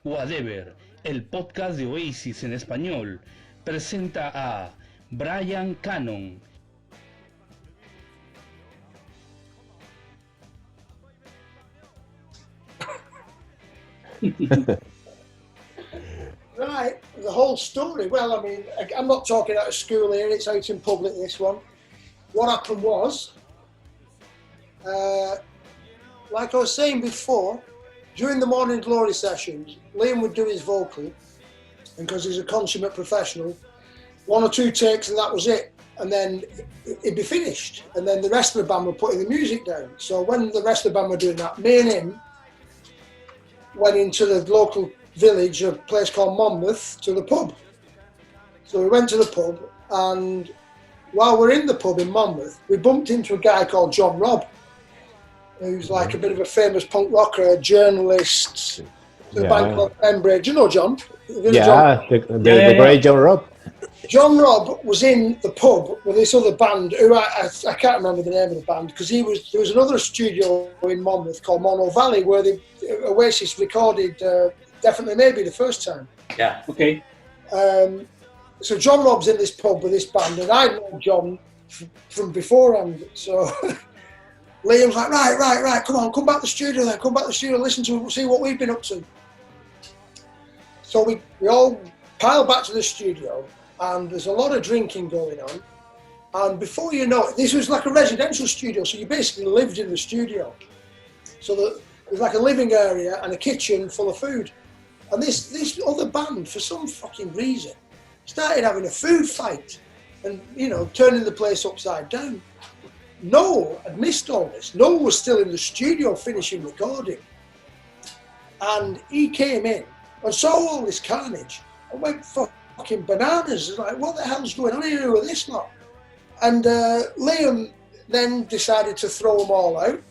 Whatever, el podcast de Oasis en español, presenta a Brian Cannon. Right, the whole story. Well, I mean, I'm not talking out of school here, it's out in public, this one. What happened was, like I was saying before, during the Morning Glory sessions, Liam would do his vocal, and because he's a consummate professional, 1 or 2 takes and that was it. And then it'd be finished. And then the rest of the band were putting the music down. So when the rest of the band were doing that, me and him went into the local village, a place called Monmouth, to the pub. So we went to the pub, and while we're in the pub in Monmouth, we bumped into a guy called John Robb, who's like a bit of a famous punk rocker, a journalist, to the band called Pembroke. Do you know John? Yeah, the great John Robb. John Robb was in the pub with this other band, who I can't remember the name of the band, because there was another studio in Monmouth called Mono Valley where the Oasis recorded Definitely Maybe the first time. Yeah, okay. So John Robb's in this pub with this band, and I know John from beforehand. So Liam's like, right, come back to the studio then, listen to, see what we've been up to. So we all pile back to the studio, and there's a lot of drinking going on. And before you know it, this was like a residential studio, so you basically lived in the studio. So there's like a living area and a kitchen full of food. And this other band, for some fucking reason, started having a food fight and, turning the place upside down. Noel had missed all this. Noel was still in the studio finishing recording. And he came in and saw all this carnage and went fucking bananas. It's like, what the hell's going on here with this lot? And Liam then decided to throw them all out.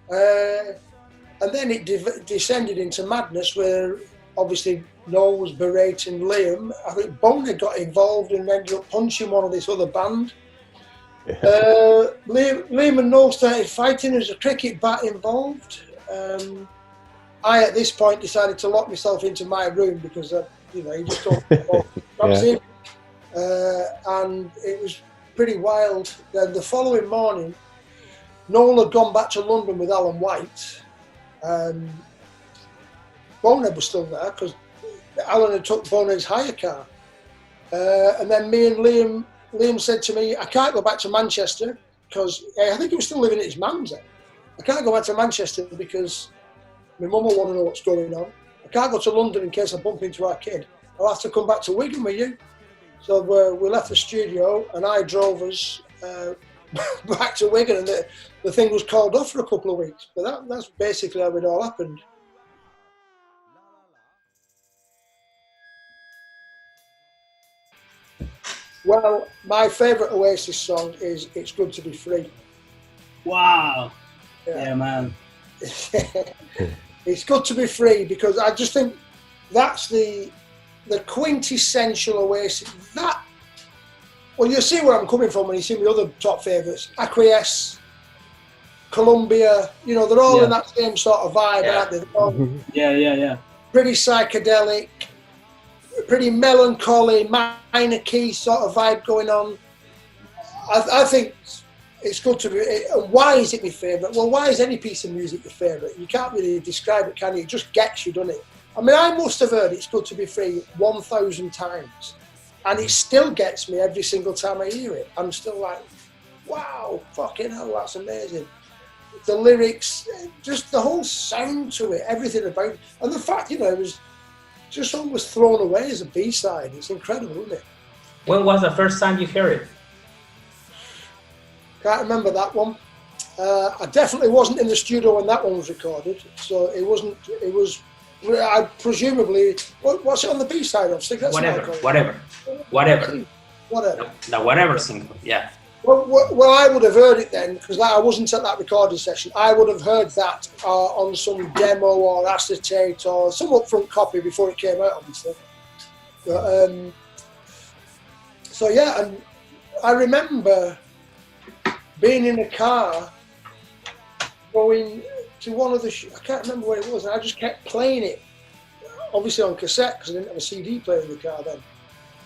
And then it descended into madness where obviously Noel was berating Liam. I think Boner got involved and ended up punching one of this other band. Liam and Noel started fighting. There was a cricket bat involved. I, at this point, decided to lock myself into my room because, he just thought, and it was pretty wild. Then the following morning, Noel had gone back to London with Alan White. Boner was still there because Alan had took Boner's hire car. And then me and Liam said to me, I can't go back to Manchester because I think he was still living at his mum's then. I can't go back to Manchester because my mum will want to know what's going on. I can't go to London in case I bump into our kid. I'll have to come back to Wigan with you. So we left the studio and I drove us back to Wigan, and the thing was called off for a couple of weeks. But that's basically how it all happened. Well, my favourite Oasis song is It's Good to Be Free. Wow. Yeah man. It's good to be free because I just think that's the quintessential Oasis. Well, you'll see where I'm coming from when you see my other top favourites. Acquiesce, Columbia, they're all in that same sort of vibe, aren't they? Yeah. Pretty psychedelic, pretty melancholy, minor key sort of vibe going on. I think it's good to be. Why is it my favourite? Well, why is any piece of music your favourite? You can't really describe it, can you? It just gets you, doesn't it? I mean, I must have heard It's Good to Be Free 1,000 times, and it still gets me every single time I hear it. I'm still like, wow, fucking hell, that's amazing. The lyrics, just the whole sound to it, everything about it. And the fact, it was just almost thrown away as a B-side. It's incredible, isn't it? When was the first time you heard it? Can't remember that one. I definitely wasn't in the studio when that one was recorded, so it wasn't. It was, I presumably. What's it on the B side of? Whatever. The whatever single. Yeah. Well, I would have heard it then because I wasn't at that recording session. I would have heard that on some demo or acetate or some upfront copy before it came out, obviously. But, so yeah, and I remember being in a car going to one of the I can't remember where it was, and I just kept playing it obviously on cassette because I didn't have a CD player in the car then.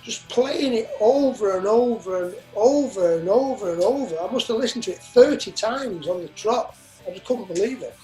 Just playing it over and over and over and over and over. I must have listened to it 30 times on the trot. I just couldn't believe it.